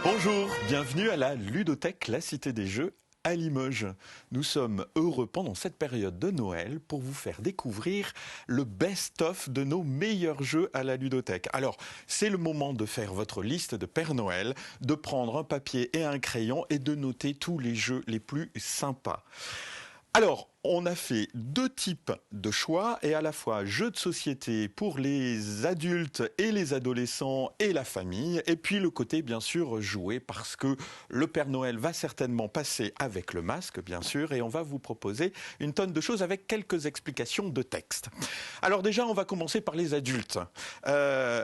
Bonjour, bienvenue à la Ludothèque, la Cité des Jeux à Limoges. Nous sommes heureux pendant cette période de Noël pour vous faire découvrir le best-of de nos meilleurs jeux à la Ludothèque. Alors, c'est le moment de faire votre liste de Père Noël, de prendre un papier et un crayon et de noter tous les jeux les plus sympas. Alors, on a fait deux types de choix, et à la fois jeux de société pour les adultes et les adolescents et la famille, et puis le côté bien sûr jouet, parce que le Père Noël va certainement passer avec le masque, bien sûr, et on va vous proposer une tonne de choses avec quelques explications de texte. Alors déjà, on va commencer par les adultes.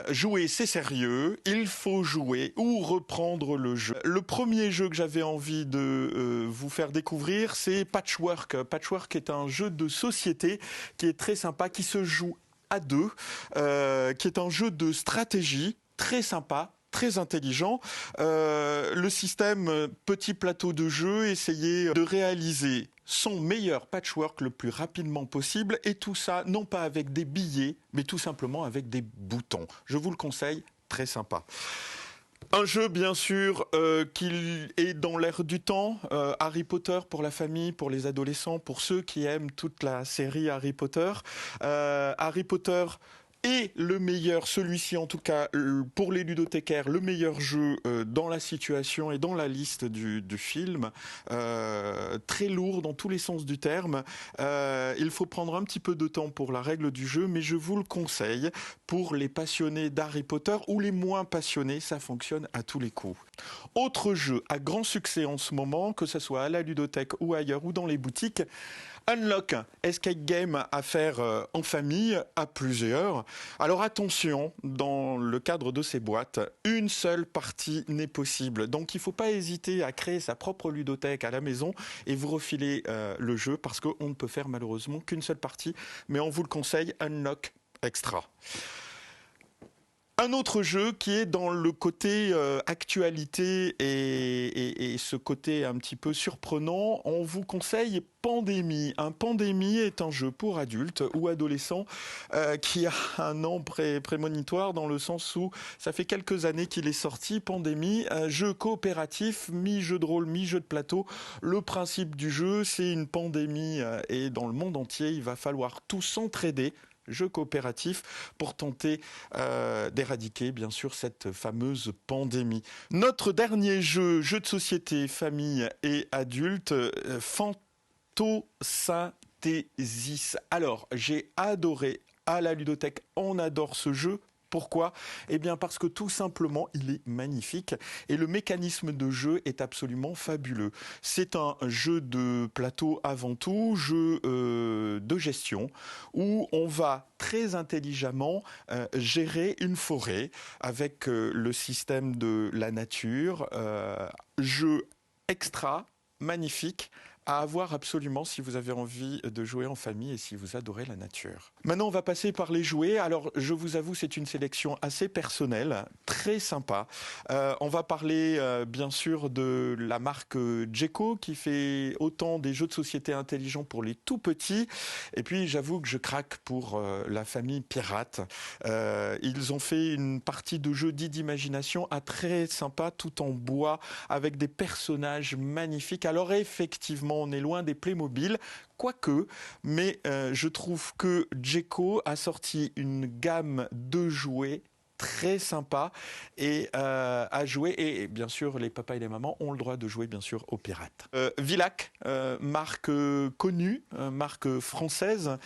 Jouer, c'est sérieux, il faut jouer ou reprendre le jeu. Le premier jeu que j'avais envie de vous faire découvrir, c'est Patchwork. Patchwork est un jeu de société qui est très sympa, qui se joue à deux, qui est un jeu de stratégie très sympa, très intelligent. Le système petit plateau de jeu, essayer de réaliser son meilleur patchwork le plus rapidement possible, et tout ça non pas avec des billets, mais tout simplement avec des boutons. Je vous le conseille, très sympa. Un jeu, bien sûr, qui est dans l'air du temps. Harry Potter pour la famille, pour les adolescents, pour ceux qui aiment toute la série Harry Potter. Harry Potter est le meilleur, celui-ci en tout cas, pour les ludothécaires, le meilleur jeu dans la situation et dans la liste du film. Très lourd dans tous les sens du terme. Il faut prendre un petit peu de temps pour la règle du jeu, mais je vous le conseille pour les passionnés d'Harry Potter ou les moins passionnés, ça fonctionne à tous les coups. Autre jeu à grand succès en ce moment, que ce soit à la ludothèque ou ailleurs ou dans les boutiques, Unlock, escape game à faire en famille, à plusieurs. Alors attention, dans le cadre de ces boîtes, une seule partie n'est possible. Donc il ne faut pas hésiter à créer sa propre ludothèque à la maison et vous refiler le jeu, parce qu'on ne peut faire malheureusement qu'une seule partie. Mais on vous le conseille, Unlock Extra. Un autre jeu qui est dans le côté actualité et ce côté un petit peu surprenant, on vous conseille Pandémie. Un Pandémie est un jeu pour adultes ou adolescents qui a un nom prémonitoire, dans le sens où ça fait quelques années qu'il est sorti. Pandémie, un jeu coopératif, mi-jeu de rôle, mi-jeu de plateau. Le principe du jeu, c'est une pandémie et dans le monde entier, il va falloir tous s'entraider. Jeu coopératif pour tenter d'éradiquer, bien sûr, cette fameuse pandémie. Notre dernier jeu, jeu de société, famille et adulte, Phantosynthesis. Alors, j'ai adoré à la ludothèque, on adore ce jeu. Pourquoi ? Eh bien parce que tout simplement, il est magnifique et le mécanisme de jeu est absolument fabuleux. C'est un jeu de plateau avant tout, jeu de gestion, où on va très intelligemment gérer une forêt avec le système de la nature. Jeu extra, magnifique, à avoir absolument si vous avez envie de jouer en famille et si vous adorez la nature. Maintenant, on va passer par les jouets. Alors, je vous avoue, c'est une sélection assez personnelle, très sympa. On va parler, bien sûr, de la marque Djeco, qui fait autant des jeux de société intelligents pour les tout petits. Et puis, j'avoue que je craque pour la famille Pirate. Ils ont fait une partie de jeu dit d'imagination très sympa, tout en bois, avec des personnages magnifiques. Alors, effectivement, on est loin des Playmobil, quoique, mais je trouve que Djeco a sorti une gamme de jouets très sympa et à jouer, et bien sûr les papas et les mamans ont le droit de jouer bien sûr aux pirates. Villac, marque connue, marque française,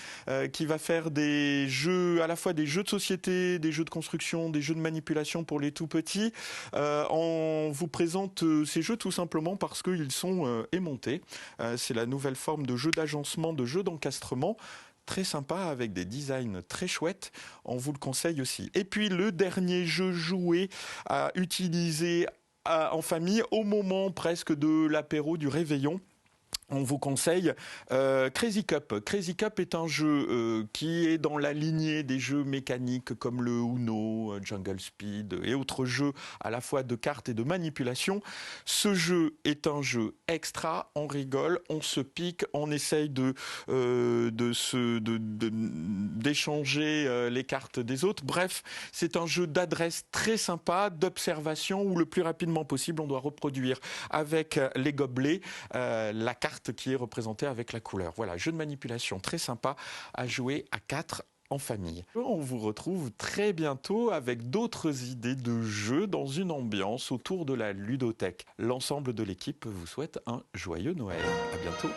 qui va faire des jeux, à la fois des jeux de société, des jeux de construction, des jeux de manipulation pour les tout petits. On vous présente ces jeux tout simplement parce qu'ils sont aimantés. C'est la nouvelle forme de jeu d'agencement, de jeu d'encastrement. Très sympa, avec des designs très chouettes, on vous le conseille aussi. Et puis le dernier jeu joué à utiliser en famille au moment presque de l'apéro, du réveillon, On vous conseille Crazy Cup. Crazy Cup est un jeu qui est dans la lignée des jeux mécaniques comme le Uno, Jungle Speed et autres jeux à la fois de cartes et de manipulation. Ce jeu est un jeu extra, on rigole, on se pique, on essaye d'échanger les cartes des autres. Bref, c'est un jeu d'adresse très sympa, d'observation où le plus rapidement possible on doit reproduire avec les gobelets la carte qui est représentée avec la couleur. Voilà, jeu de manipulation très sympa à jouer à 4 en famille. On vous retrouve très bientôt avec d'autres idées de jeux dans une ambiance autour de la ludothèque. L'ensemble de l'équipe vous souhaite un joyeux Noël. À bientôt.